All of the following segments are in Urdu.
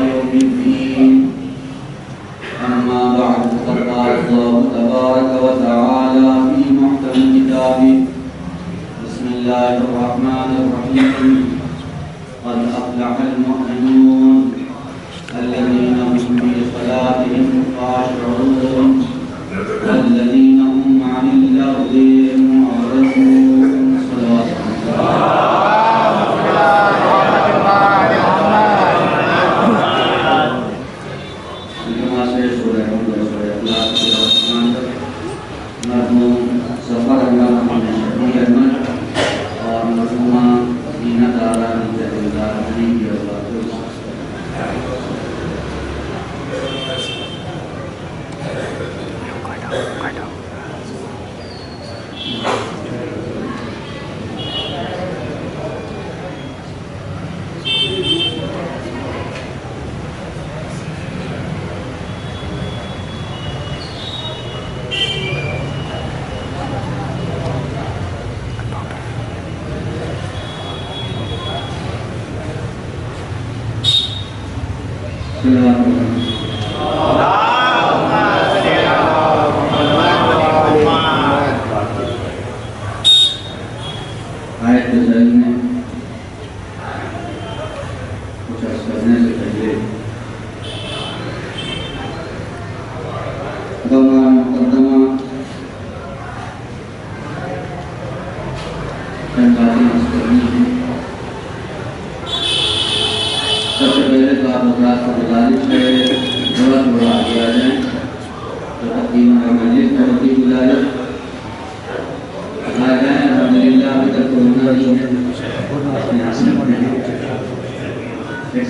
يوم الدين أما بعد فقد قال الله تبارك وتعالى في محكم كتابه بسم الله الرحمن الرحيم قد أفلح المؤمنون الذين هم في صلاتهم خاشعون والذين هم عن اللغو معرضون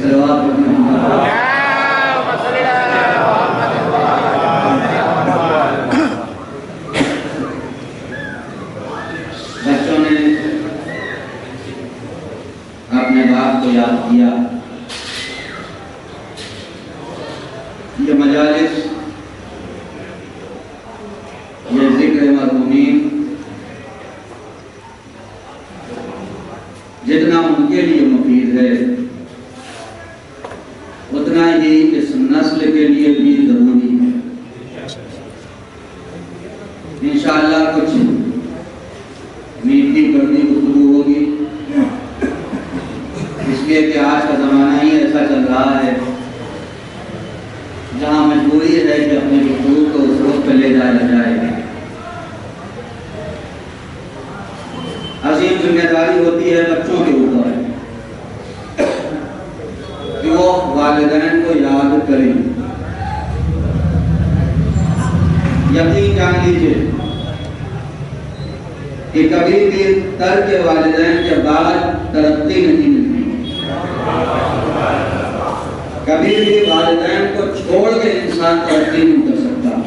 صلوات بچوں نے اپنے باپ کو یاد کیا. یہ مجالس، یہ ذکر مرحومین جتنا ان کے لیے مفید ہے اتنا ہی اس نسل کے لیے بھی ضروری ہے. انشاءاللہ کچھ میٹھی کڑوی گفتگو ہوگی، اس لیے کہ آج کا زمانہ ہی ایسا چل رہا ہے جہاں مجبوری ہے کہ اپنے گفتگو کو اس وقت پہ لے جایا جائے. عظیم ذمہ داری ہوتی ہے بچوں کے اوپر کہ وہ والدین کو یاد کریں. یقین جان لیجیے کہ کبھی بھی ترک والدین کے بعد ترقی نہیں ملتی. کبھی بھی والدین کو چھوڑ کے انسان ترقی نہیں کر سکتا.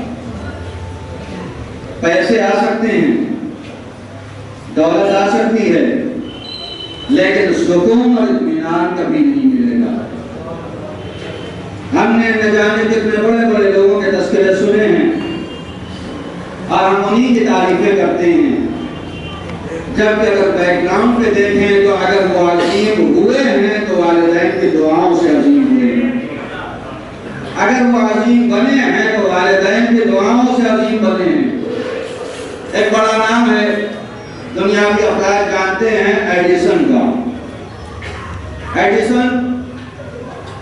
پیسے آ سکتے ہیں، دولت آ سکتی ہے، لیکن سکون اور اطمینان کبھی نہیں ملے گا. ہم نے نہ جانے کتنے بڑے بڑے لوگوں کے تذکرے سنے ہیں اور ہم انہی کی تعریفیں کرتے ہیں، جبکہ اگر بیک گراؤنڈ پہ دیکھیں تو اگر وہ عظیم ہوئے ہیں تو والدین کی دعاؤں سے عظیم ہوئے ہیں. اگر وہ عظیم بنے ہیں تو والدین کی دعاؤں سے عظیم بنے ہیں. ایک بڑا نام ہے، دنیاوی افراد جانتے ہیں، ایڈیسن کا. ایڈیسن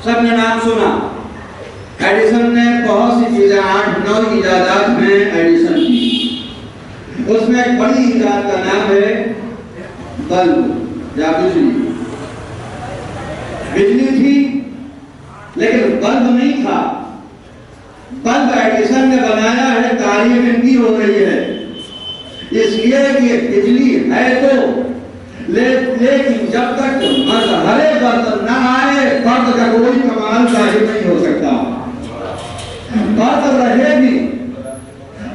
سب نے نام سنا. ایڈیسن نے بہت سی چیزیں 8-9 ایجادات میں ایڈیسن کی. اس میں ایک بڑی ایجاد کا نام ہے بلب یا بجلی. بجلی تھی لیکن بلب نہیں تھا. بلب ایڈیسن نے بنایا ہے، تعریف ان کی ہو رہی ہے اس لیے کہ بجلی ہے تو، لیکن جب تک مظہرِ برد نہ آئے برد کا کوئی کمال ظاہر نہیں ہو سکتا. برد رہے گی،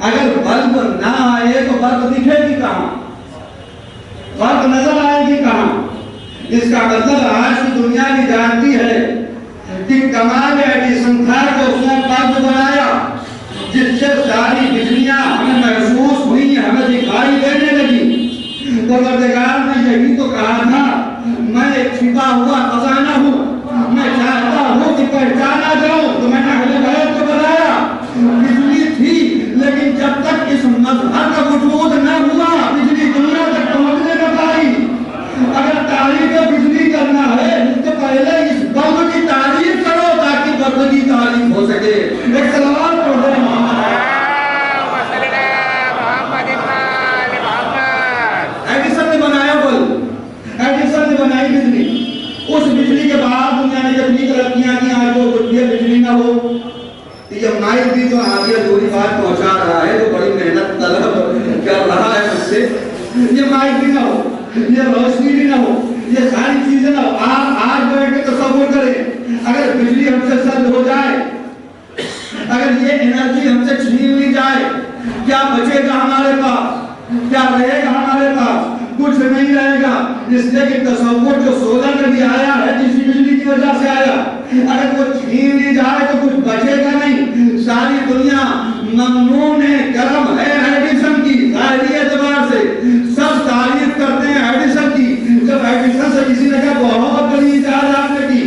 اگر برد نہ آئے تو برد دکھے گی کہاں، برد نظر آئے گی کہاں. اس کا مطلب آج کی دنیا بھی جانتی ہے کہ کمال ایڈیسن تھا کہ اس نے برد بنایا جس سے ساری بجلیاں ہمیں محسوس ہوئی، ہمیں دکھائی دینے لگی. پروردگار نے یہی تو کہا تھا، میں ایک چھپا ہوا خزانہ ہوں، میں چاہتا ہوں کہ پہچان ایک صلوات پڑھ دیں محمد۔ ایڈیسن نے بنایا بلب، ایڈیسن نے بنائی بجلی، اس بجلی کے بعد دنیا نے جتنی ترقیاں کی آج وہ کچھ بھی بجلی نہ ہو، یہ مائک بھی جو آگے دوری بات پہنچا رہا ہے جو بڑی محنت طلب کر رہا ہے اس سے، یہ مائک بھی نہ ہو، یہ روشنی بھی نہ ہو، یہ ساری چیزیں نہ ہو۔ آپ آج بیٹھ کے تصور کریں اگر بجلی ہم سے سلب ہو جائے، اگر یہ انرجی ہم سے چھین لی جائے، کیا بچے گا ہمارے پاس؟ کیا رہے گا ہمارے پاس؟ کچھ نہیں رہے گا۔ اس لیے کہ تصور جو سولر میں بھی آیا ہے کسی بجلی کی وجہ سے آیا، اگر وہ چھین لی جائے تو کچھ بچے گا نہیں۔ ساری دنیا ممنون کرم ہے ایڈیسن کی، ظاہری اعتبار سے سب تعریف کرتے ہیں ایڈیسن کی۔ جب ایڈیسن سے کسی نے کہا بہت بڑی ایجاد آپ نے کی،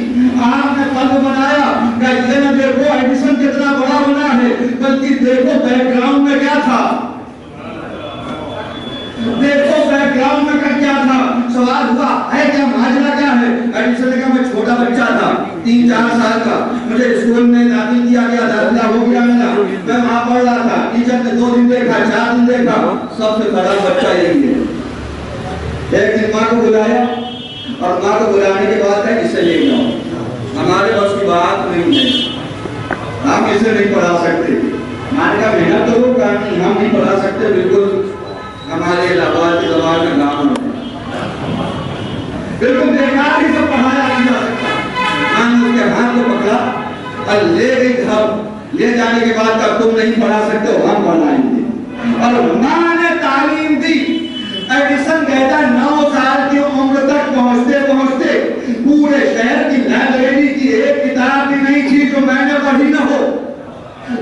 آپ نے بلب بنایا، کہ یہ نہ دیکھو ایڈیسن کتنا بڑا بنا ہے، بلکہ دیکھو بیک گراؤنڈ میں کیا تھا، دیکھو بیک گراؤنڈ میں کیا تھا۔ سوال ہوا ہے کیا ماجرا کیا ہے؟ ایڈیسن نے کہا میں چھوٹا بچہ تھا 3-4 سال کا، مجھے اسکول میں داخل کیا گیا، داخلہ ہو گیا میرا، میں وہاں پڑھ رہا تھا، ٹیچر نے 2 دن دیکھا، 4 دن دیکھا، سب سے بڑا بچہ یہی ہے۔ ایک دن ماں کو بلایا اور ماں کو بلانے کے بعد ہے اسے لے جاؤ، ہمارے بس کی بات نہیں ہے، ہم اسے نہیں پڑھا سکتے۔ ماں نے کہا محنت کرو، کہا نہیں ہم نہیں پڑھا سکتے، بالکل ہمارے علاقہ کی زبان میں نام ہے، بالکل بیکار ہی سب پڑھایا نہیں جا سکتا۔ ماں نے اس کے ہاتھ کو پکڑا اور لے گئی گھر، لے جانے کے بعد کہا تم نہیں پڑھا سکتے ہو، ہم پڑھائیں گے۔ اور ماں نے تعلیم دی۔ ایڈیسن کہتا ہے 9 سال کی عمر تک پہنچتے پہنچتے پورے شہر کی لائبریری کی ایک کتاب بھی نہیں تھی جو میں نے پڑھی نہ ہو،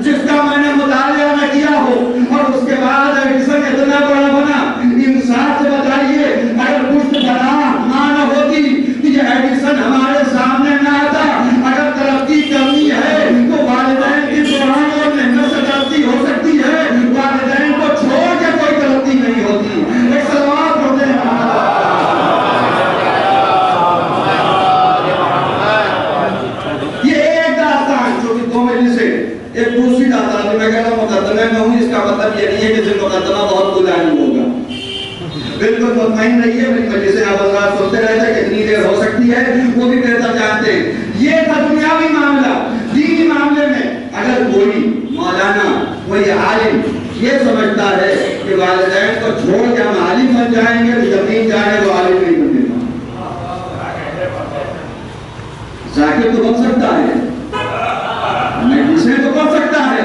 جس کا میں نے مطالعہ نہ کیا ہو۔ اور اس کے بعد ایڈیسن اتنا بڑا بنا، انصاف سے بتائیے اگر کچھ بنا ماں نہ ہوتی تو یہ ایڈیسن ہمارے سامنے نہ آتا۔ اگر ترقی کرنی ہے تو والدین کی قرآن اور محنت سے ترقی ہو سکتی ہے، والدین کو چھوڑ کے کوئی ترقی نہیں ہوتی۔ ایک سلوات پڑھتے ہیں۔ یہ ایک داستان جو کہ 2 مجلس سے ایک دوسری داستان میں کہہ رہا ہوں مقدمے میں ہوں، اس کا مطلب یہ نہیں ہے کہ جو مقدمہ بہت گزاری ہوگا، بالکل مطمئن رہیے، میری مجلسیں آپ حضرات سنتے رہتے کتنی دیر ہو سکتی ہے وہ بھی بہتر جانتے ہیں۔ یہ تھا دنیاوی معاملہ۔ دینی معاملے میں اگر کوئی مولانا کوئی عالم یہ سمجھتا ہے کہ والدین کو چھوڑ کے ہم عالم بن جائیں گے تو یقین جانے وہ عالم نہیں بنے گا۔ ذاکر تو بن سکتا ہے، مجلسیں تو بن سکتا ہے،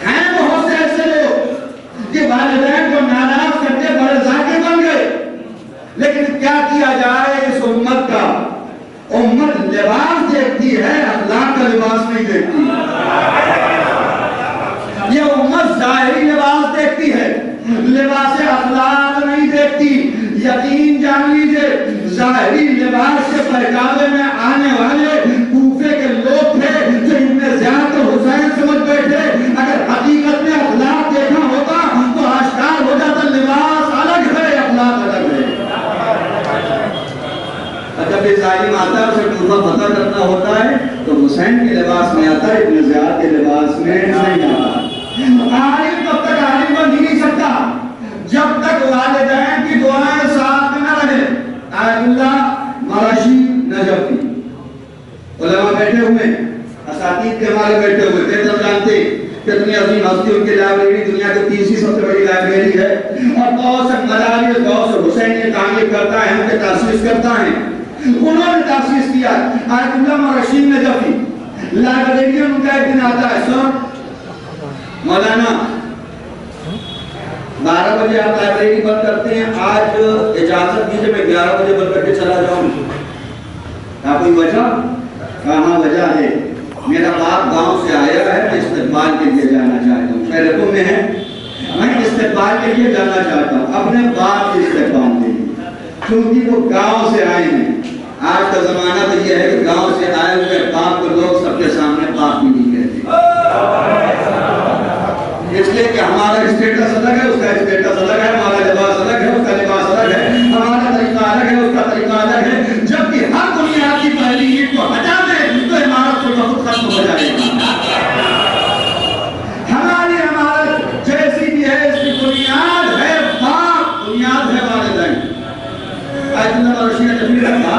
ہیں بہت سے ایسے لوگ کہ والدین کو ناراض کر کے بڑے ذاکر بن گئے، لیکن کیا کیا جائے اس امت کا؟ امت لباس دیکھتی ہے، اخلاق کا لباس نہیں دیکھتی۔ یہ امت ظاہری لباس دیکھتی ہے، لباس اخلاق نہیں دیکھتی۔ یقین جان لیجئے ظاہری لباس کے پہچانے میں آنے والے کوفے کے لوگ تھے جو ابن زیاد کو حسین سمجھ بیٹھے، اگر حقیقت میں اخلاق دیکھنا ہوتا تو آشکار ہو جاتا لباس الگ ہے اخلاق الگ ہے۔ جب یہ ظالم آتا ہے اسے کوفہ فتح کرنا ہوتا ہے تو حسین کے لباس میں آتا ہے، ابن زیاد کے لباس میں نہیں آتا۔ عالم تب تک عالم بن ہی نہیں سکتا جب تک والدین کی دعائیں ساتھ نہ رہے۔ آیت اللہ مراشی نجفی علماء بیٹھے ہوئے، اساتید کے ہمارے بیٹھے ہوئے، بہتر جانتے کتنی عظیم ہستی ان کی لائبریری دنیا کی 3ری سب سے بڑی لائبریری ہے، اور غوث مدارس غوث حسین یہ تعمیر کرتا ہے، ہم کے تاسیس کرتا ہے، انہوں نے تاسیس کیا۔ آیت اللہ مراشی نجفی لائبریری ان کا ایک دن آتا ہے، سن مولانا 12 بجے آپ لائبریری بند کرتے ہیں، آج اجازت دیجئے میں 11 بجے بند کر کے چلا جاؤں۔ کہا کوئی وجہ؟ کہاں وجہ ہے، میرا باپ گاؤں سے آیا ہے، میں استقبال کے لیے جانا چاہتا ہوں، خیر تم میں ہے، میں استقبال کے لیے جانا چاہتا ہوں، اپنے باپ کے استقبال کے لیے، کیونکہ وہ گاؤں سے آئے ہیں۔ آج کا زمانہ تو یہ ہے کہ گاؤں سے آئے ہوئے باپ کو لوگ سب کے سامنے باپ بھی نہیں کہتے، اس لیے کہ ہمارا اسٹیٹس الگ ہے، اس کا اسٹیٹس الگ ہے، ہمارا لباس الگ ہے، اس کا لباس الگ ہے، ہمارا طریقہ الگ ہے، اس کا طریقہ الگ ہے۔ جبکہ ہر بنیاد کی پہلی اینٹ کو ہٹا دے تو عمارت کو بہت ختم ہو جائے گا۔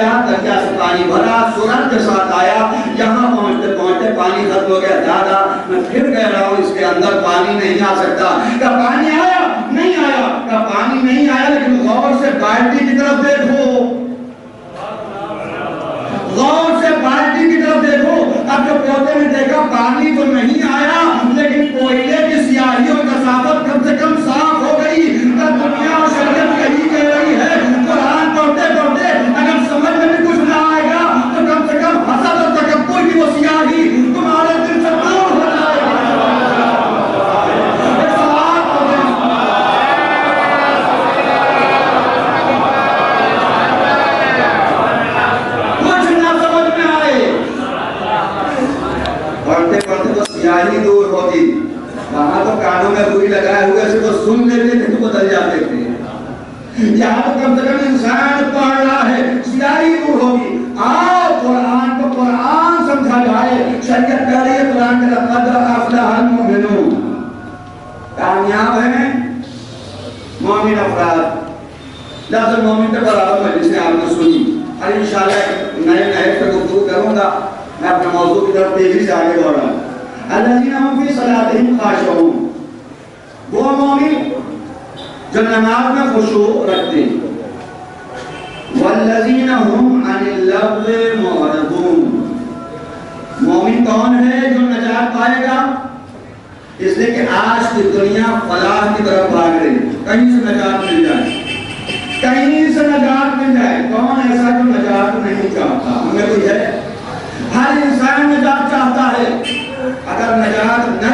گیا، دریا سے پانی بھرا، سورج کے ساتھ آیا، یہاں پہنچتے پہنچتے پانی ختم ہو گیا۔ دادا میں پھر کہہ رہا ہوں اس کے اندر پانی نہیں آ سکتا۔ کیا پانی آیا؟ نہیں آیا۔ کیا پانی نہیں آیا، لیکن غور سے بالٹی کی طرف دیکھو، غور سے بالٹی کی طرف دیکھو۔ اب جو پوتے نے دیکھا پانی تو نہیں آیا، لیکن کوئلے کی سیاہی اور کثافت کم سے کم صاف ہو گئی۔ دنیا اور شریعت یہی کہہ رہی ہے، قرآن پڑھتے پڑھتے اگر سمجھ میں بھی کچھ نہ آئے گا تو کم سے کم حسد اور تکبر کی وہ سیاہی تمہارے دل سے دور ہو جائے گی۔ کچھ نہ سمجھ میں آئے، پڑھتے پڑھتے تو سیاہی دور ہوتی، وہاں تو کانوں میں روئی لگائے ہوئے سے تو سن لیتے تھے تو بدل جاتے تھے۔ یہاں تو کم سے کم انسان پڑھ رہا ہے، سیاہی دور ہوگی۔ آؤ قرآن کو قرآن سمجھا جائے۔ شریعت کہہ رہی ہے قرآن کے لقد افلح المؤمنون، کامیاب ہیں مومن افراد۔ لفظ مومن کے برابر مجلس نے آپ نے سنی، اور انشاءاللہ نئے نئے پہ گفتگو کروں گا۔ میں اپنے موضوع کی طرف تیزی سے آگے بڑھ رہا ہوں۔ الذین هم فی صلاتہم خاشعون، وہ مومن جو نماز میں خشوع رکھتے ہیں۔ والذین هم عن اللغو معرضون، مومن کون ہے جو نجات پائے گا؟ اس لیے کہ آج کی دنیا فلاح کی طرف بھاگ رہی ہے، کہیں سے نجات مل جائے، کہیں سے نجات مل جائے۔ کون ایسا جو نجات نہیں چاہتا؟ ہمیں کوئی ہے؟ ہر انسان نجات چاہتا ہے۔ اگر نجات نہ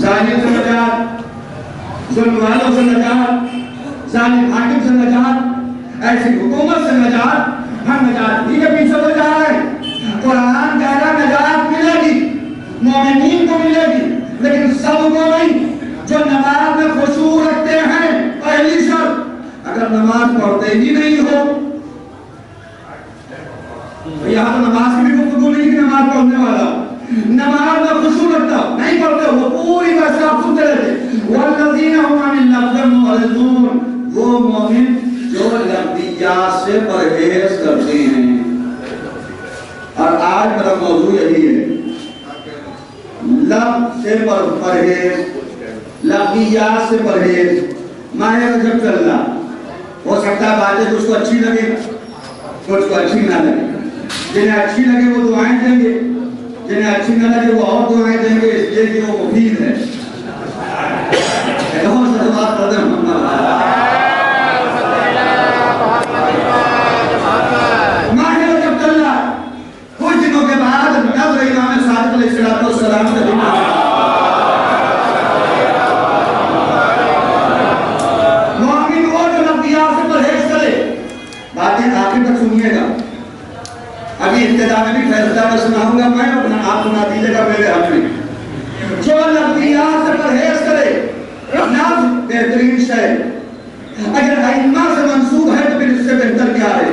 ظالم سے نجات، ظلم والوں سے نجات، ظالم حاکم سے نجات، ایسی حکومت سے نجات، ہم نجات ہی کے پیچھے ہو جا رہے ہیں۔ قرآن کہہ رہا نجات ملے گی، مومنین کو ملے گی، لیکن سب کو نہیں۔ جو نماز میں خشوع رکھتے ہیں، پہلی شرط، اگر نماز پڑھتے ہی نہیں ہو، یہاں تو نماز کی بھی گفتگو نہیں کہ نماز پڑھنے والا، نماز میں خشوع رکھتا نہیں پڑھتے ہو، پوری ویسے آپ سنتے رہتے۔ والذین هم عن اللغو معرضون، وہ مومن جو لغویات سے پرہیز کرتے ہیں۔ اور آج میرا موضوع یہی ہے، لغو سے پرہیز، لغویات سے پرہیز۔ ماہ رجب چل رہا، ہو سکتا ہے باتیں کچھ کو اچھی لگے، کچھ کو اچھی نہ لگے۔ جنہیں اچھی لگے وہ دعائیں دیں گے، جنہیں اچھی نہ لگے وہ اور دعائیں دیں گے، اس لیے کہ وہ مفید ہے۔ بہت سے بات کرتے ہیں ماہ رجب چل رہا، کچھ دنوں کے بعد نظر امام صادق علیہ السلام کا دن آیا۔ مومن وہ جو لغویات سے پرہیز کرے، باتیں آخر تک سنیے گا۔ ابھی ابتدا میں بھی فیصلہ میں سناؤں گا میں، اپنا آپ سنا دیجیے گا میرے حق میں۔ جو لغویات سے پرہیز کرے، نفس بہترین شے، اگر ائمہ سے منسوب ہے تو پھر اس سے بہتر کیا ہے؟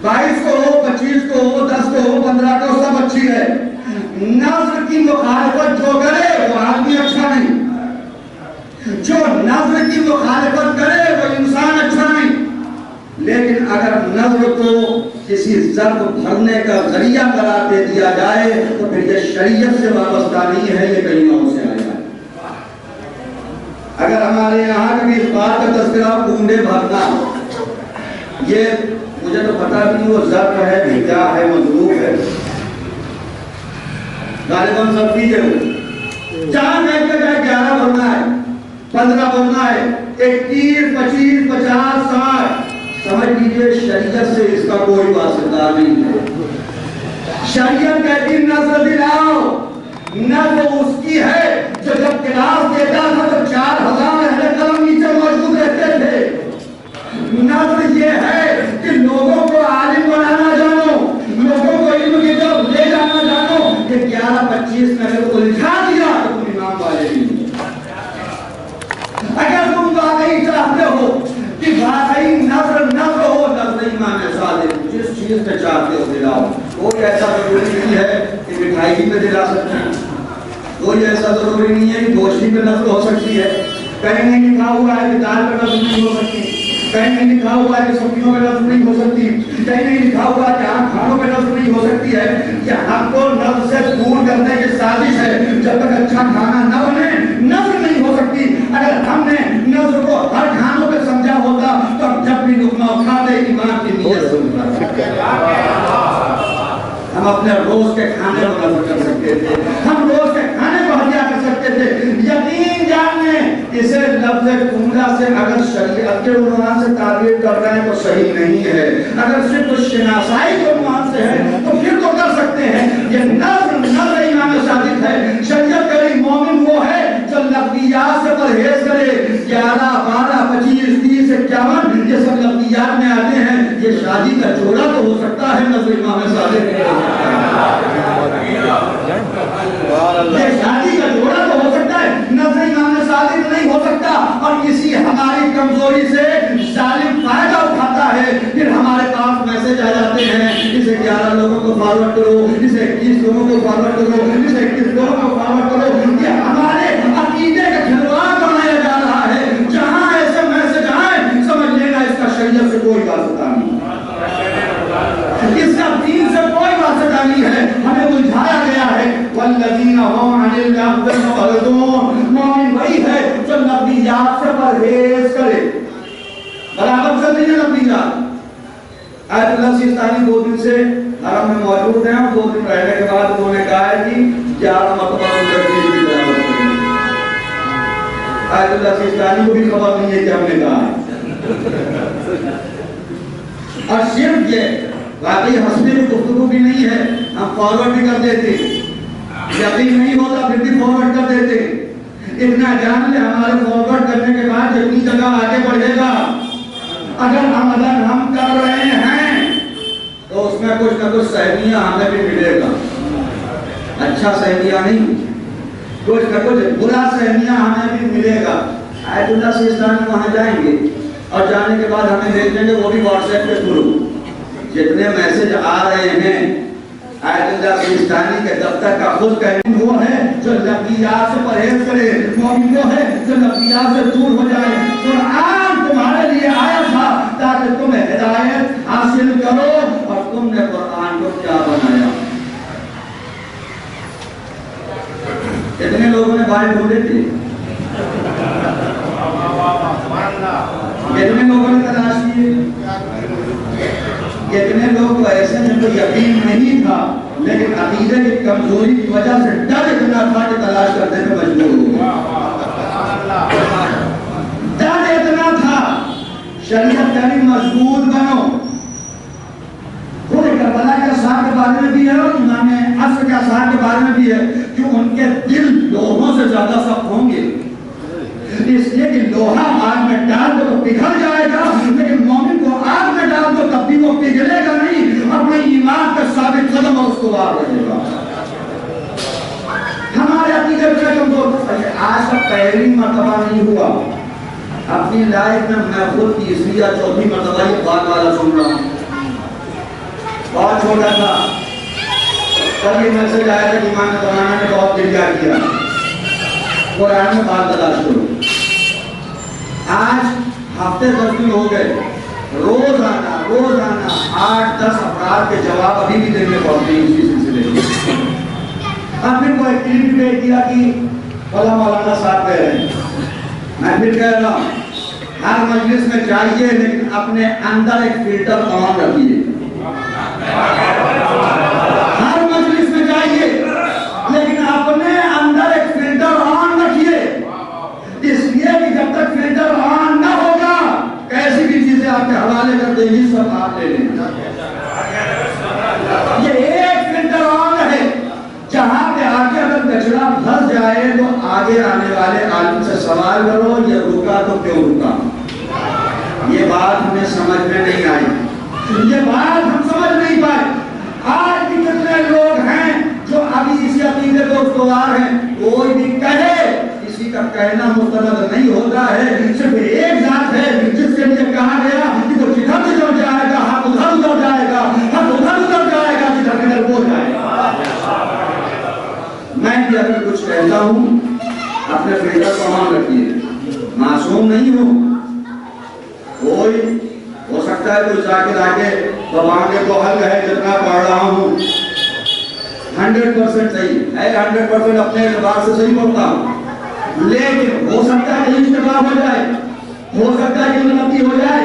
22 کو ہو، 25 کو ہو، 10 کو ہو، 15 کو، سب اچھی ہے۔ نظر کی مخالفت جو کرے وہ آدمی اچھا نہیں، جو نظر کی مخالفت کرے وہ انسان اچھا نہیں۔ لیکن اگر نظر کو کسی ظرف بھرنے کا ذریعہ قرار دے دیا جائے تو پھر یہ شریعت سے وابستہ نہیں ہے، یہ کہیں اور سے آیا ہے۔ اگر ہمارے یہاں کبھی اس بات کا تذکرہ بوندے بھرنا، یہ مجھے تو پتہ نہیں وہ ظرف ہے کہ کیا ہے، مضروب ہے، غالباً سب چیزیں ہو، جہاں دیکھ کے جائے 11 بھرنا ہے، 15 بھرنا ہے، 21، 25، 50، 60، سمجھ لیجئے شریعت سے اس کا کوئی واسطہ نہیں ہے۔ شریعت کہتی نظر دلاؤ، نظر اس کی ہے جو جب کلاس دیتا تھا تو 4000 اہل قلم نیچے موجود رہتے تھے۔ نظر یہ ہے کہ لوگوں کو عالم بنانا جانو، لوگوں کو علم کی طرف لے جانا جانو، کہ 11-25 میں اگر کو لکھا دیا تو تم امام والے نہیں۔ اگر تم واقعی چاہتے ہو کہ واقعی نظر ہو، نظر امام صادق، جس چیز میں چاہتے ہو دلاؤ۔ کوئی ایسا ضروری نہیں ہے کہ مٹھائی میں دلا سکتے ہیں، کوئی ایسا ضروری نہیں ہے کہ گوشتی میں نظر ہو سکتی ہے، کہیں نہیں لکھا ہوا ہے کہ دال پر نظر نہیں ہو سکتی، کہیں نہیں لکھا ہوا ہے کہ سبزیوں میں نظر نہیں ہو سکتی، کہیں نہیں لکھا ہوا ہے کہ عام کھانوں میں نظر نہیں ہو سکتی ہے. یہ ہم کو نظر سے دور کرنے کی سازش ہے. جب تک اچھا کھانا نہ بنے نظر نہیں ہو سکتی. اگر ہم نے نظر کو ہر کھانوں پہ سمجھا ہوتا تو ہم جب بھی لقمہ اٹھاتے ایمان کی نیت سے اٹھاتے. ہم اپنے روز کے کھانے کو نظر کر سکتے تھے، ہم روز کے کھانے کو ہدیہ کر سکتے تھے. یقین جاننے اسے لفظ کمرہ سے اگر شریعت کے عنوان سے تعبیر کر رہے ہیں تو صحیح نہیں ہے. اگر صرف شناسائی کے عنوان سے ہے تو پھر تو کر سکتے ہیں. یہ نظر امام صادق ہے. شریعت کری مومن وہ ہے جو لفظیات سے پرہیز کرے. 11 12 25 30 51 یہ سب لفظیات میں آتے ہیں. یہ شادی کا جوڑا تو ہو سکتا ہے نظر امام صادق. یہ شادی کا جوڑا تو ہو سکتا ہے، نظر امام صادق نہیں ہو سکتا. اور اسی ہماری کمزوری سے ظالم فائدہ اٹھاتا ہے. پھر ہمارے پاس میسج آ جاتے ہیں، اسے 11 لوگوں کو فارورڈ کرو، اسے 21 لوگوں کو فارورڈ کرو، اسے 21 لوگوں کو فارورڈ کرو. یہ ہمارے عقیدے کا کھلواڑ بنایا جا رہا ہے. جہاں ایسے میسج آئے سمجھ لینا اس کا شریعت سے کوئی واسطہ نہیں، اس کا دین سے کوئی واسطہ نہیں ہے. ہمیں بلجھایا گیا ہے والذین هم عن اللغو معرضون. مومن وہی ہے جو لفظیات سے پرہیز کرے. برابر سے نہیں ہے لفظیات. آیت اللہ سیستانی 2 دن سے حرم میں موجود ہیں اور 2 دن رہنے کے بعد انہوں نے کہا ہے کہ 11 مرتبہ کی تلاوت کریں. آیت اللہ سیستانی کو بھی خبر نہیں ہے کہ ہم نے کہا ہے. اور صرف یہ واقعی ہنسنے کی گفتگو بھی نہیں ہے، ہم فارورڈ بھی کر دیتے. یقین نہیں ہوتا پھر بھی فارورڈ کر دیتے. اتنا جان لے ہمارے فارورڈ کرنے کے بعد جتنی جگہ آگے بڑھے گا اگر ہم کر رہے ہیں تو اس میں کچھ نہ کچھ سہمیہ ہمیں بھی ملے گا. اچھا سہمیہ نہیں، کچھ نہ کچھ برا سہمیہ ہمیں بھی ملے گا. آیت اللہ سیستانی وہاں جائیں گے اور جانے کے بعد ہمیں دیکھ لیں گے وہ بھی واٹس ایپ کے تھرو جتنے میسج آ رہے ہیں. آیت اللہ سیستانی کے دفتر کا خود کہنا وہ ہے جو لفظیات سے پرہیز کرے. مومن وہ ہے جو لفظیات سے دور ہو جائے. قرآن تمہارے لیے آیا تھا تاکہ تم ہدایت حاصل کرو اور تم نے قرآن کو کیا بنایا. کتنے لوگوں نے بائبل ڈھونڈے تھے، کتنے لوگوں نے تلاش کیے، کتنے لوگ ایسے جن کو یقین نہیں تھا لیکن عقیدے کی کمزوری کی وجہ سے ڈر اتنا تھا کہ تلاش کرنے میں مجبور ہو گئے. ڈر اتنا تھا. شریعت یعنی مضبوط بنو. خود کربلا کے اصحاب کے بارے میں بھی ہے اور امام عصر کے اصحاب کے بارے میں بھی ہے کہ ان کے دل لوہوں سے زیادہ سخت ہوں گے. اس لیے کہ لوہا آگ میں ڈال دو تو پگھل جائے گا لیکن مومن کو آگ میں ڈال دو تب بھی وہ پگھلے گا نہیں، اپنے ایمان پر ثابت قدم اور استوار رہے گا. ہمارے عقیدے پر کمزور آج تک پہلی مرتبہ نہیں ہوا. اپنی لائف میں میں خود تیسری یا چوتھی مرتبہ یہ بات والا سن رہا ہوں. بہت چھوٹا تھا تب یہ میسج آیا تھا کہ امام زمانہ نے بہت دل کیا قرآن میں بات تلاش کرو. آج ہفتے 10 دن ہو گئے روزانہ 8-10 افراد کے جواب ابھی بھی دینے پڑتے ہیں اسی سلسلے میں. اب پھر وہ ایک کلپ بھیج دیا کہ فلاں مولانا صاحب کہہ رہے ہیں. میں پھر کہہ رہا ہوں ہر مجلس میں چاہیے لیکن اپنے اندر ایک فلٹر آن رکھیے. ہر مجلس میں چاہیے لیکن اپنے اندر ایک فلٹر آن رکھیے. اس لیے کہ جب تک فلٹر آن نہ ہوگا کیسی بھی چیزیں آپ کے حوالے کر دیں گی سب آپ لے لیں. یہ ایک فلٹر آن ہے جہاں پہ آگے اگر کچرا پھنس جائے تو آگے آنے والے عالم سے سوال کرو یہ رکا تو کیوں رکا. یہ بات ہمیں سمجھ میں نہیں آئی، یہ بات ہم سمجھ نہیں پائے. آج بھی کتنے لوگ ہیں جو ابھی اسی عقیدے کو استوار ہیں. کوئی بھی کہے کسی کا کہنا مستند نہیں ہوتا ہے. صرف ایک ذات ہے جس کے لیے کہا گیا کہ وہ جدھر جدھر جائے گا ہاتھ ادھر ادھر جائے گا، ہاتھ ادھر ادھر جائے گا جدھر کدھر وہ جائے گا. میں بھی اگر کچھ کہتا ہوں اپنے فلٹر کو آن رکھیے. معصوم نہیں ہو، کوئی سمجھتا ہے کوئی ذاکر آگے ببانگے تو حل ہے جتنا پڑھ رہا ہوں 100% صحیح ہے، 100% اپنے اعتبار سے صحیح پڑھتا ہوں، لیکن ہو سکتا ہے کہ اشتباہ ہو جائے، ہو سکتا ہے کہ غلطی ہو جائے،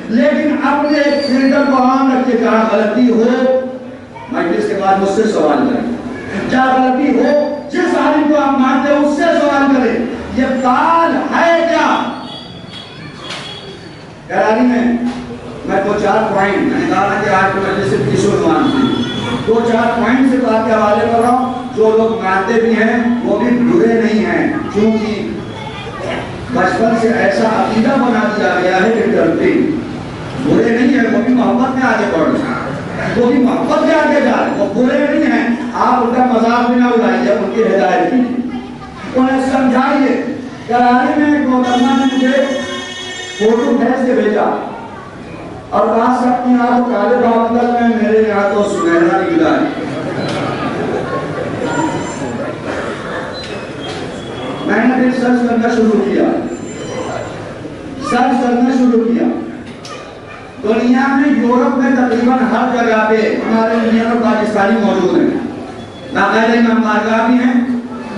لیکن اپنے ایک فلٹر کو عام رکھ کے کہا غلطی ہو مجلس کے بعد مجھ سے سوال کریں، کیا غلطی ہو جس عالم کو آپ مانتے ہیں اس سے سوال کریں، یہ قال ہے کیا؟ قراری میں دو چار پوائنٹ میں نے کہا کہ آج کو مجلس سے کسو مانتے ہیں، دو چار پوائنٹ سے بات کے حوالے کر رہا ہوں، جو لوگ مانتے بھی ہیں وہ بھی برے نہیں ہیں، کیونکہ بچپن سے ایسا عقیدہ بنا دیا گیا ہے کہ ڈرتے برے نہیں ہیں، وہ بھی محبت میں آگے بڑھ رہے ہیں، وہ بھی محبت میں آگے جا رہے ہیں، وہ برے نہیں ہیں، آپ ان کا مذاق بھی نہ اڑائیے، ان کی ہدایت بھی انہیں سمجھائیے۔ کراچی میں ایک محترمہ نے مجھے فوٹو بھیج کے بھیجا اور کہا سے اپنی یہاں تو کالے باغ میں میرے یہاں تو سنہرا نکلا ہے۔ میں نے پھر سرچ کرنا شروع کیا، دنیا میں یورپ میں تقریباً ہر جگہ پہ ہمارے انڈین اور پاکستانی موجود ہیں، باقاعدہ امام بارگاہ بھی ہیں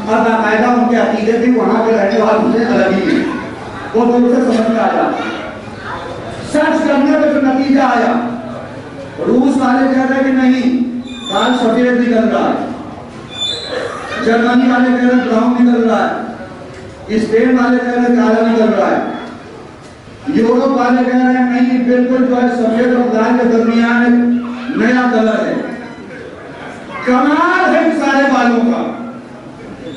اور باقاعدہ ان کے عقیدے بھی وہاں کے رہنے والوں سے الگ ہی ہیں، وہ دور سے سمجھ میں آ جاتا ہے۔ سرچ کرنے پہ جو نتیجہ آیا، روس والے کہہ رہے کہ نہیں بال سفید نکل رہا ہے، جرمنی والے کہہ رہے براؤن نکل رہا ہے، اسپین والے کہہ رہے کالا نکل رہا ہے، یورپ والے کہہ رہے ہیں نہیں بالکل جو ہے سفید اور لال کے درمیان ایک نیا کلر ہے۔ کمال ہے ان سارے بالوں کا،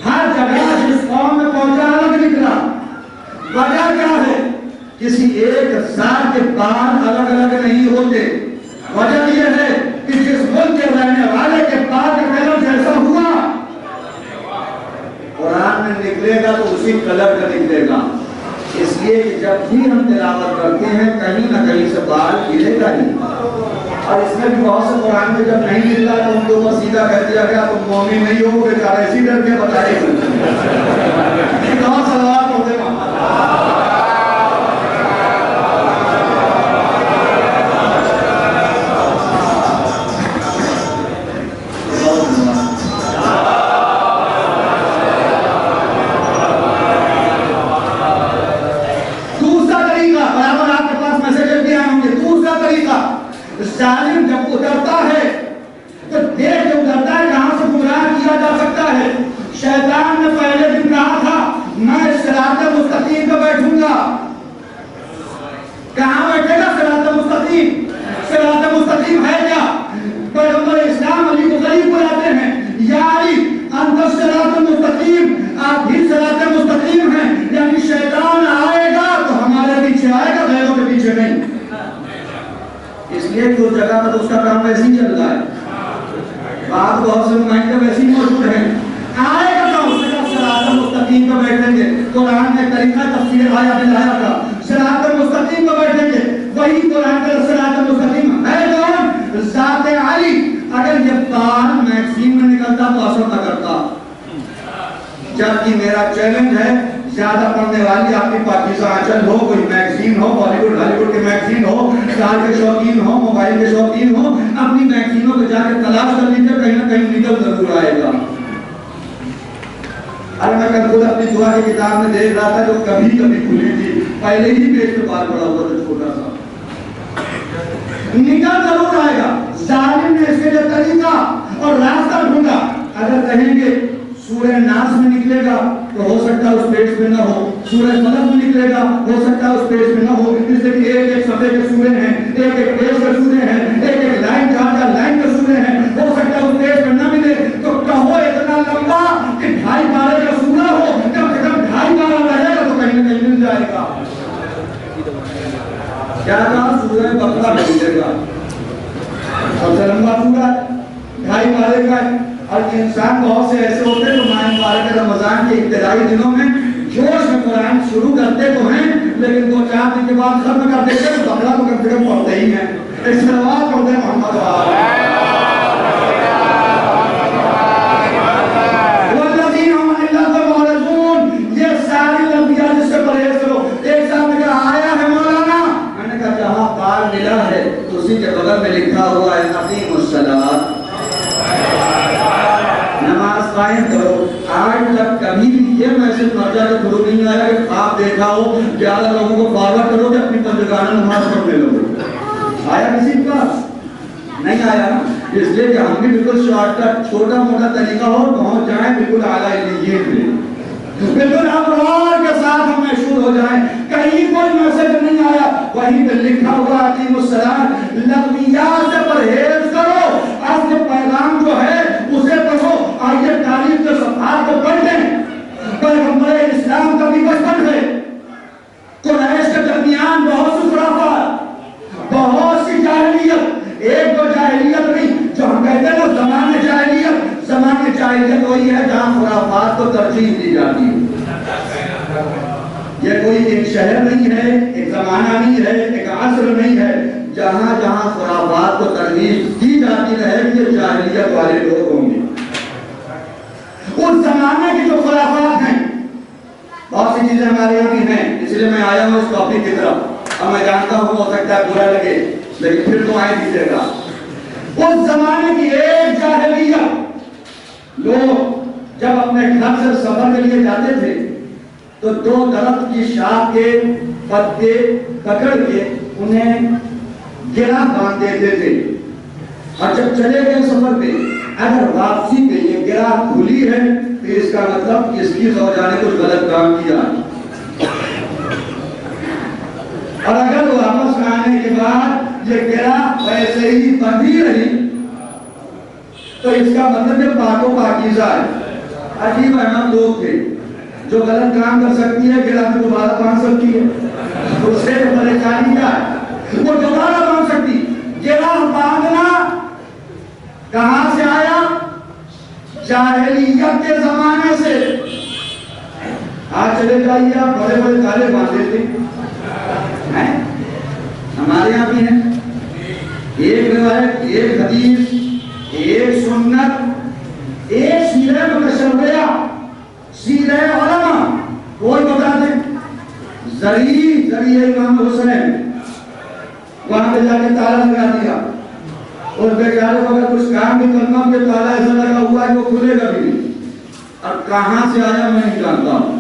ہر جگہ جس قوم میں پہنچا الگ نکلا، وجہ کیا ہے؟ کسی ایک ذات کے بال الگ الگ نہیں ہوتے، وجہ یہ ہے کہ جس ملک کے رہنے والے کے بال کا کلر جیسا ہوا قرآن میں نکلے گا تو اسی کلر کا نکلے گا۔ اس لیے کہ جب بھی ہم تلاوت کرتے ہیں کہیں نہ کہیں سے بال گرے گا ہی، اور اس میں بھی بہت سے قرآن میں جب نہیں نکلا تو ان کو بس سیدھا کہہ دیا گیا تم مومن نہیں ہو، بیچارے اسی ڈر کے بتائے کہاں صلوات ہوتے محمد۔ ظالم جب اترتا ہے تو دیکھ کے اترتا ہے کہاں سے گمراہ کیا جا سکتا ہے۔ شیطان نے پہلے دن کہا تھا میں صراط مستقیم پہ بیٹھوں گا، کہاں بیٹھے گا؟ صراط مستقیم۔ صراط مستقیم ہے کیا؟ پیغمبر اسلام علی کو غریب بلاتے ہیں، یا علی انت صراط مستقیم، آپ بھی صراط مستقیم ہیں، یعنی شیطان آئے گا تو ہمارے پیچھے آئے گا، غیروں کے پیچھے نہیں۔ اس لیے کہ اس جگہ پر اس کا کام ویسے ہی چل رہا ہے، بات بہت سے نمائندے ویسے ہی موجود ہیں، آئے گا تو اس کا صراط مستقیم پہ بیٹھیں گے۔ قرآن میں طریقہ تفسیر آیا دلایا تھا، صراط مستقیم پہ بیٹھیں گے، وہی قرآن کا صراط مستقیم ہے کون؟ ذات علی۔ اگر یہ بال میگزین میں نکلتا تو اثر نہ کرتا، جبکہ میرا چیلنج ہے زیادہ پڑھنے والی آپ کی پاکیزہ آنچل ہو، کوئی میگزین ہو، بالی ووڈ ہالی ووڈ کے میگزین ہو، کار کے شوقین ہو، موبائل کے شوقین ہو، اپنی میگزینوں پہ جا کے تلاش کر لیجیے، کہیں نہ کہیں نکل ضرور آئے گا۔ ارے میں کل خود اپنی دعا کی کتاب میں دیکھ رہا تھا جو کبھی کبھی کھلی تھی، پہلے ہی پیج پہ بال پڑا ہوا تھا چھوٹا سا، نکل ضرور آئے گا۔ ظالم نے اس کے لیے طریقہ اور راستہ ڈھونڈا، اگر کہیں گے سورہ ناس میں نکلے گا تو ہو سکتا ہے اس پیج میں نہ ہو، سورہ فلق میں نکلے گا ہو سکتا ہے اس پیج میں نہ ہو، اس لیے کہ ایک ایک صفحے کے سورے ہیں، ایک ایک پیج کے سورے ہیں، ایک ایک لائن چار لائن کے سورے ہیں، ہو سکتا ہے اس پیج میں نہ ملے تو کہو اتنا لمبا کہ 2.5 پارے کا سورہ ہو، جب 2.5 پارہ رہے گا تو کہیں نہ کہیں مل جائے گا۔ کیا کہا؟ سورہ بقرہ میں ملے گا، سب سے لمبا سورہ 2.5 پارے کا ہے۔ اور انسان بہت سے ایسے ہوتے ہیں جو ماہ مبارک رمضان کے ابتدائی دنوں میں جوش میں قرآن شروع کرتے تو ہیں لیکن 2-4 دن کے بعد ختم کر دیتے ہیں، تو بقرہ تو کم سے کم پڑھتے ہی ہیں، اس صلوات پڑھتے ہیں محمد والذین هم عن اللغو معرضون۔ یہ ساری لفظیات جس سے پرہیز کرو۔ ایک صاحب نے کہا آیا ہے مولانا، میں نے کہا جہاں پاک ملا ہے تو اسی کے بغل میں لکھا ہوا ہے اقیموا الصلاۃ، نماز قائم کرو۔ آج تک کبھی بھی یہ میسج مرجع کے تھرو نہیں آیا کہ خواب دیکھا ہو 11 لوگوں کو فارورڈ کرو کہ اپنی بندگانہ نماز پڑھنے لگو، آیا کسی کے پاس؟ نہیں آیا نا، اس لیے کہ ہم بھی بالکل شارٹ کٹ چھوٹا موٹا طریقہ ہو پہنچ جائیں بالکل اعلیٰ علیین میں، بالکل ابرار کے ساتھ ہم مشہور ہو جائیں۔ کہیں کوئی میسج نہیں آیا، وہیں پہ لکھا ہوا اقیموا الصلاۃ، لغویات سے پرہیز کرو، اصل پیغام جو ہے اسے پڑھو۔ آئیے تاریخ کے صفحات کو پڑھ لیں۔ پیغمبر اسلام کا بھی بچپن ہے، قریش کے درمیان بہت سی خرافات، بہت سی جاہلیت، ایک دو جاہلیت نہیں، جو ہم کہتے ہیں نا زمانے جاہلیت، زمانے جاہلیت وہی ہے جہاں خرافات کو ترجیح دی جاتی ہے۔ یہ کوئی ایک شہر نہیں ہے، ایک زمانہ نہیں ہے، ایک عصر نہیں ہے، جہاں جہاں خرافات کو ترجیح دی جاتی رہے یہ جاہلیت والے لوگ ہوں گے۔ اس زمانے کی جو خرافات ہیں، بہت سی چیزیں ہمارے یہاں بھی ہیں، اس لیے میں آیا ہوں اس ٹاپک کی طرف۔ اب میں جانتا ہوں ہو سکتا ہے برا لگے لیکن پھر تو آئے دیجیے گا۔ اس زمانے کی ایک جاہلیت، لوگ جب اپنے گھر سے سفر کے لیے جاتے تھے تو 2 درخت کی شاخ کے پتے پکڑ کے انہیں گرہ باندھ دیتے تھے، اور جب چلے گئے سفر پہ اگر واپسی پہ یہ گرہ کھلی ہے تو اس کا مطلب اس کی زوجہ نے کچھ غلط کام کیا، اور اگر واپس آنے کے بعد یہ گرہ ویسے ہی بندھی رہی تو اس کا مطلب یہ پاک و پاکیزہ ہے۔ عجیب احمد لوگ تھے، جو غلط کام کر سکتی ہے گرہ میں دوبارہ باندھ سکتی ہے، اس سے پریشانی کیا ہے؟ وہ دوبارہ باندھ سکتی۔ گرہ باندھنا کہاں سے آیا؟ جاہلیت کے زمانے سے۔ آج چلے جائیے آپ بڑے بڑے تالے باندھ دیتے ہیں، ہمارے یہاں بھی ہیں، ایک روایت، ایک حدیث، ایک سنت، ایک سیرہ متشرعہ، سیرہ علماء، کوئی بتا دیں ذریعہ امام حسین، وہاں پہ جا کے تالا لگا دیا، اور بیچارے کو اگر کچھ کام بھی کرنا ہو کہ تالا ایسا لگا ہوا ہے وہ کھلے گا بھی نہیں، اور کہاں سے آیا میں نہیں جانتا ہوں۔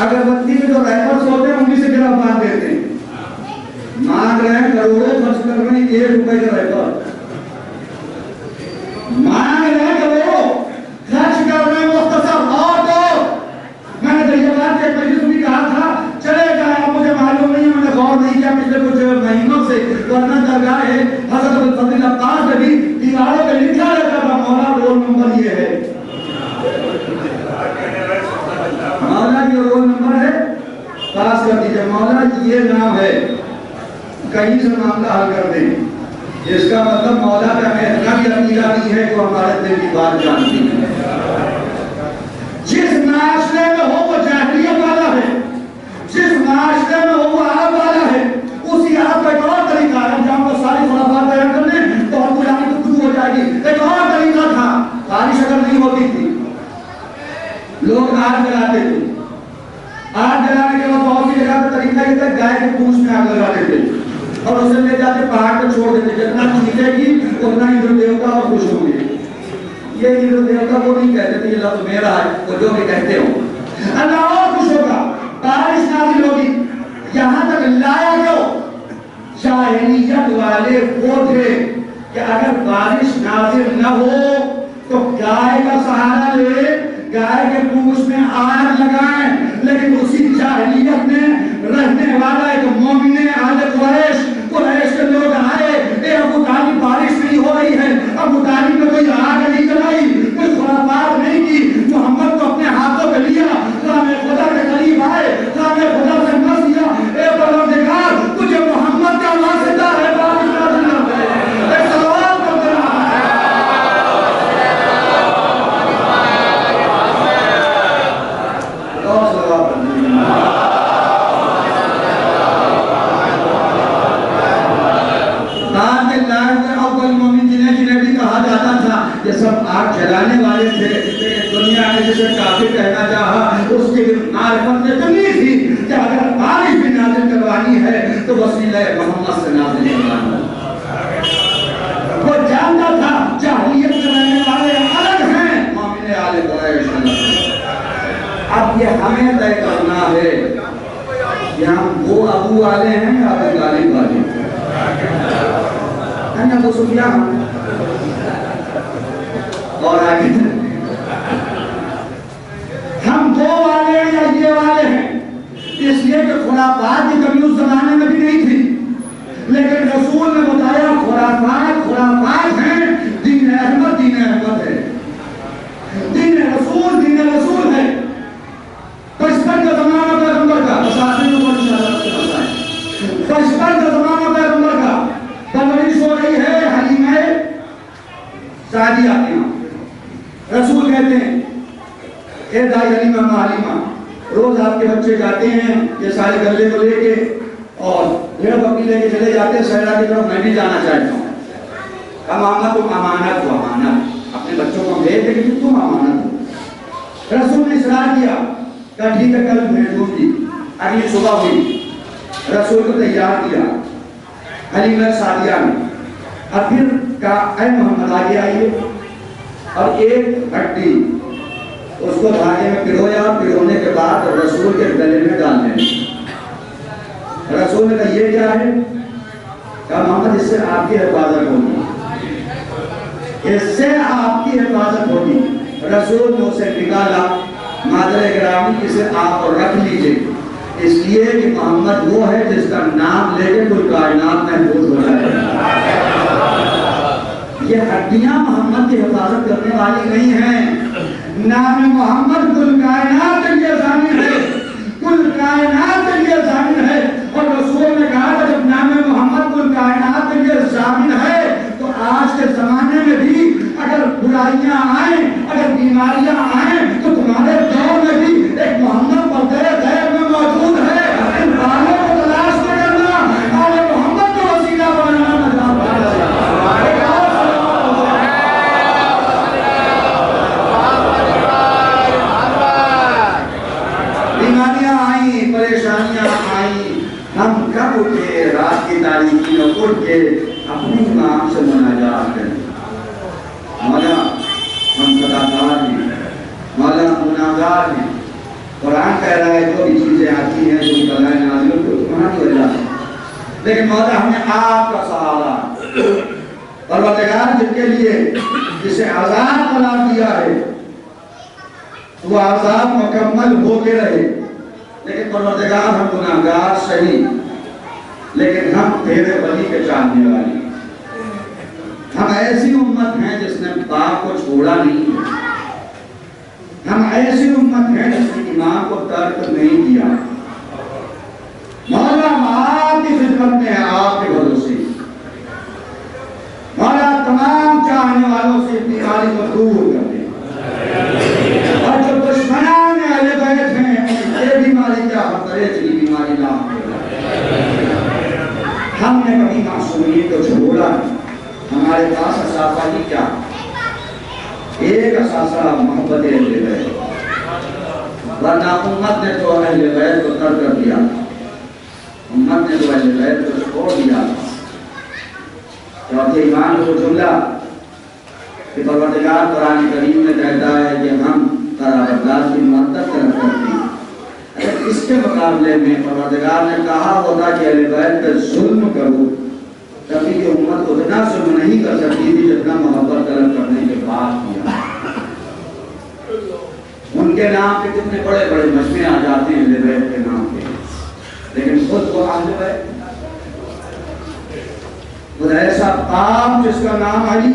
اگربتی میں جو رائفرز ہوتے ہیں انہی سے گرہ باندھ دیتے ہیں، مانگ رہے ہیں کروڑوں خرچ کر رہے ہیں 1 روپے کا رائفر، مانگ رہے ہیں کروڑوں خرچ کر رہے ہیں مختصر اور تو میں نے دریاباد کے مجلس بھی کہا تھا چلے جائے، اب مجھے معلوم نہیں ہے، میں نے غور نہیں کیا پچھلے کچھ مہینوں سے، ورنہ درگاہ ہے حضرت ابوالفضل عباس میں بھی دیواروں پہ لکھا رہتا تھا مولا رول نمبر یہ ہے، مولا یہ رول نمبر ہے، پاس کر دیجئے، مولا یہ نام ہے، کہیں سے معاملہ حل کر دیں۔ اس کا مطلب مولا پہ ہمیں اتنا بھی عقیدہ نہیں ہے کہ ہمارے دل کی بات جانتی ہے۔ جس معاشرے میں ہو وہ جاہلیت والا ہے، جس معاشرے میں ہو وہ عرب والا ہے، اسی عرب کا ایک اور طریقہ ہے، جہاں کو ساری خرافات بیان کر لیں تو ہم پرانی گفتگو ہو جائے گی۔ ایک اور طریقہ تھا، بارش اگر نہیں ہوتی تھی لوگ آگ جلاتے تھے، آگ جلانے کے بعد بہت سی جگہ کا طریقہ یہ تھا گائے کے پونچھ میں آگ لگا دیتے اور اسے لے جاتے پہاڑ پہ چھوڑ دیتے، جتنا کھینچے گی اتنا اندر دیوتا اور خوش ہوں گے۔ یہ اندر دیوتا وہ نہیں کہتے تھے یہ لفظ میرا ہے، وہ جو بھی کہتے ہو، اللہ اور خوش ہوگا، بارش نازل ہوگی۔ یہاں تک لایا جو جاہلیت والے وہ تھے کہ اگر بارش نازل نہ ہو تو گائے کا سہارا لے، گائے کے پونچھ میں آگ لگائیں، لیکن اسی جاہلیت میں رہنے والا ایک مومن اہل قریش کے لوگ آئے، اے ابو طالب بارش نہیں ہو رہی ہے، ابو طالب نے کوئی آگ نہیں جلائی، کوئی خرافات نہیں کی، محمد کو اپنے ہاتھوں پہ لیا، رام خدا کے قریب آئے، رام خدا سے نہ دیا، اے پروردگار تجھے محمد کا واسطہ ہے بارش نازل نہ ہو، اے سوال کرتے رہا یہ سب آگ جلانے والے تھے، لیکن دنیا نے جسے کافر کہنا چاہا اس کی معرفت اتنی تھی کہ اگر بارش بھی نازل کروانی ہے تو وسیلہ محمد سے نازل فرمانا۔ وہ جانتا تھا جاہلیت میں رہنے والے الگ ہیں مومن آل قریش الگ۔ اب یہ ہمیں طے کرنا ہے کہ ہم وہ ابو والے ہیں یا ابو طالب والے ہیں۔ ابو سفیان اور آگے ہم دو والے ہیں یا یہ والے ہیں؟ اس لیے کہ خرافات کی کمی اس زمانے میں بھی نہیں تھی، لیکن رسول نے بتایا خرافات خرافات ہیں، دین احمد دین احمد ہے، دین رسول ہے۔ بچپن کا زمانہ پیغمبر کا بچپن کا زمانہ پیغمبر کا پرورش ہو رہی ہے حلیمہ سعدیہ کے یہاں۔ رسول کہتے ہیں اے دائی حلیمہ روز آپ کے بچے جاتے ہیں یہ سارے گلے کو لے کے اور بھیڑ بکری لے کے چلے جاتے ہیں صحرا کی طرف، میں بھی جانا چاہتا ہوں۔ امانت تم امانت ہو، امانت اپنے بچوں کو بھیج دے کہ تم امانت ہو۔ رسول نے اصرار کیا کہ ٹھیک ہے کل بھیج دوں گی۔ اگلی صبح ہوئی، رسول کو تیار کیا حلیمہ سعدیہ نے، اور پھر کہا اے محمد آگے آئیے، اور ایک ہڈی اس کو دھاگے میں پرویا، پرونے کے بعد رسول کے گلے میں ڈالنے۔ رسول نے کہا یہ کیا ہے؟ کہا محمد اس سے آپ کی حفاظت ہوگی، اس سے آپ کی حفاظت ہوگی۔ رسول نے اسے نکالا، مادر گرامی اسے آپ رکھ لیجئے، اس لیے کہ محمد وہ ہے جس کا نام لے کے کوئی کائنات محفوظ ہو جائے۔ یہ ہڈیاں محمد کی حفاظت کرنے والی نہیں ہیں، نام محمد کل کائنات کے لیے ضامن ہے، کل کائنات کے لیے ضامن ہے۔ اور رسول نے کہا کہ جب نام محمد کل کائنات کے لیے ضامن ہے تو آج کے زمانے میں بھی اگر برائیاں آئیں، اگر بیماریاں آئیں تو تمہارے دور میں بھی ایک محمد پردے غیب میں موجود ہے۔ ان بالوں کو تلاش نہ کرنا، آل محمد کو وسیلہ بنانا نجات ہے۔ بیماریاں آئیں، پریشانیاں آئیں، ہم کب اٹھے رات کی تاریکی میں اٹھ کے اپنی امام سے مناجات کریں، مولا ہم خطاکار ہیں، مولا گناہگار ہیں۔ قرآن کہہ رہا ہے جو بھی چیزیں آتی ہیں جو بلائیں نازل کو تمہاری وجہ سے، لیکن مولا ہمیں آپ کا سہارا پروردگار جن کے لیے جسے عذاب قرار دیا ہے وہ عذاب مکمل ہو کے رہے، لیکن پروردگار ہم گناہگار صحیح لیکن ہم تیرے ولی کے چاہنے والی، ہم ایسی امت ہیں جس نے باپ کو چھوڑا نہیں ہے، ہم ایسی امت ہیں جس نے ایمان کو ترک نہیں کیا۔ مولا ہم آپ کی خدمت میں ہیں، آپ کے بھروسے مولا تمام چاہنے والوں سے بیماری کو دور کر دیں، اور جو دشمنان اہل بیت ہیں یہ بیماری کیا خطرے چلی بیماری نہ ہو۔ ہم نے کبھی معصومیت کو چھوڑا نہیں، ہمارے پاس اثاثہ ہی کیا، ایک اثاثہ محبت اہل بیت، ورنہ امت نے تو اہل بیت کو ترک کر دیا، امت نے تو اہل بیت کو چھوڑ دیا۔ چوتھے ایمان کو جملہ کہ پروردگار قرآن کریم میں کہتا ہے کہ ہم قرابتدار کی مدد کرتے ہیں، اگر اس کے مقابلے میں پروردگار نے کہا ہوتا کہ اہل بیت پہ ظلم کرو، کبھی یہ امت اتنا ظلم نہیں کر سکتی تھی جتنا محبت طلب کرنے کے بعد کیا۔ ان کے نام پہ کتنے بڑے بڑے مجمع آ جاتے ہیں اہل بیت کے نام پہ، لیکن خود وہ اہل بیت خود ایسا باپ جس کا نام علی،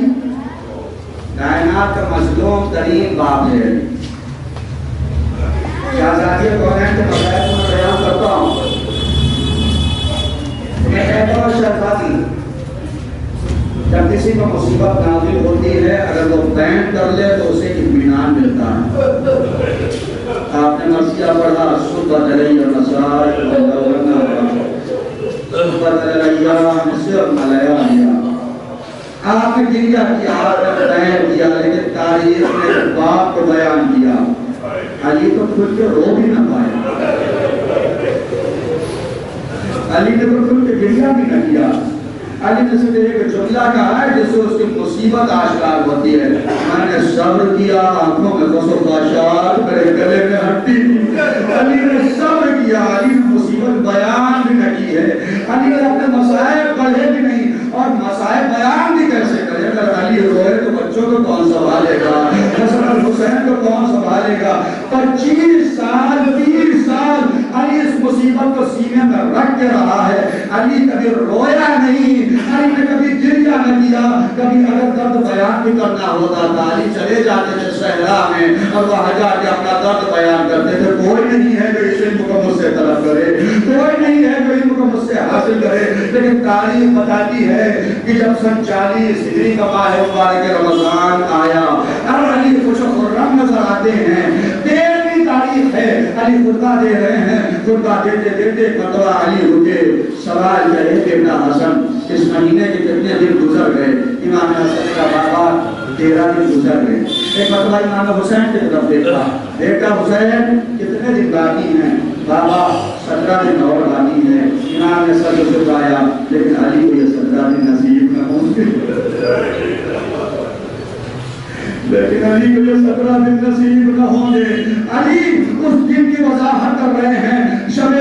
کائنات کا مظلوم ترین باپ ہے۔ شہزادی کونین کے مسائل کو میں بیان کرتا ہوں، میں کہتا ہوں شہزادی جب کسی کو مصیبت نازل ہوتی ہے اگر وہ بین کر لے تو اسے اطمینان ملتا ہے۔ آپ نے مرثیہ پڑھا صبح علیہ مسائل صبح علیہ مسلم علیہ، آپ نے گریہ کیا، آپ نے بیان کیا، لیکن تاریخ نے باپ کو بیان کیا، علی تو کھل کے رو بھی نہ پائے۔ علی نے تو کھل کے گریہ بھی نہ کیا. علی نے صرف ایک جملہ کہا ہے جس سے اس کی مصیبت آشکار ہوتی ہے. میں نے صبر کیا, آنکھوں میں خسف آشار, میرے گلے میں ہڈی. علی نے صبر کیا, علی نے مصیبت بیان بھی نہ کی ہے. علی نے اپنے مسائب پڑھے بھی نہیں, اور مسائب بیان بھی کیسے کرے. اگر علی روئے تو بچوں کو کون سنبھالے گا, حسن حسین کو کون سنبھالے گا. 25 سال 30 سال علی اس مصیبت کو سینے میں رکھ کے رہا ہے. علی کبھی رویا نہیں, علی نے کبھی گریہ نہ کیا. کبھی اگر درد بیان بھی کرنا ہوتا تھا, علی چلے جاتے تھے صحرا میں اور وہاں جا کے اپنا درد بیان کرتے تھے. کوئی نہیں ہے جو اس علم کو مجھ سے طلب کرے, کوئی نہیں ہے جو علم کو مجھ سے حاصل کرے. لیکن تاریخ بتاتی ہے کہ جب سن 40 ہجری کا ماہ مبارک رمضان آیا اور علی خوش و خرم نظر آتے ہیں. 13ویں تاریخ ہے, علی خطبہ دے رہے ہیں. خطبہ دیتے دیتے مرتبہ علی رکے, سوال کرے کہ ابن حسن اس مہینے کے کتنے دن گزر گئے. امام حسن کا بابا 13 دن گزر گئے. ایک مرتبہ امام حسین کی طرف دیکھا, دیکھا حسین کتنے دن باقی ہیں. بابا 17 دن اور باقی ہیں. امام نے سر جھکایا, لیکن علی کو یہ 17 دن نصیب نہ ہوں گے. لیکن علی کو یہ 17 دن نصیب نہ ہوں گے. علی اس دن کی وضاحت کر رہے ہیں. شب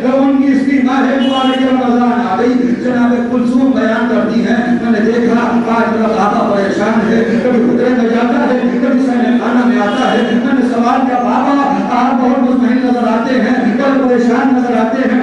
19 ماہ مبارک رمضان آ گئی. جناب کلثوم بیان کرتی ہیں, میں نے دیکھا آج میرا بابا پریشان ہے, کبھی خطرے میں جاتا ہے, کبھی سہنے خانہ میں آتا ہے. میں نے سوال کیا, بابا آپ بہت مطمئن نظر آتے ہیں, بڑے پریشان نظر آتے ہیں.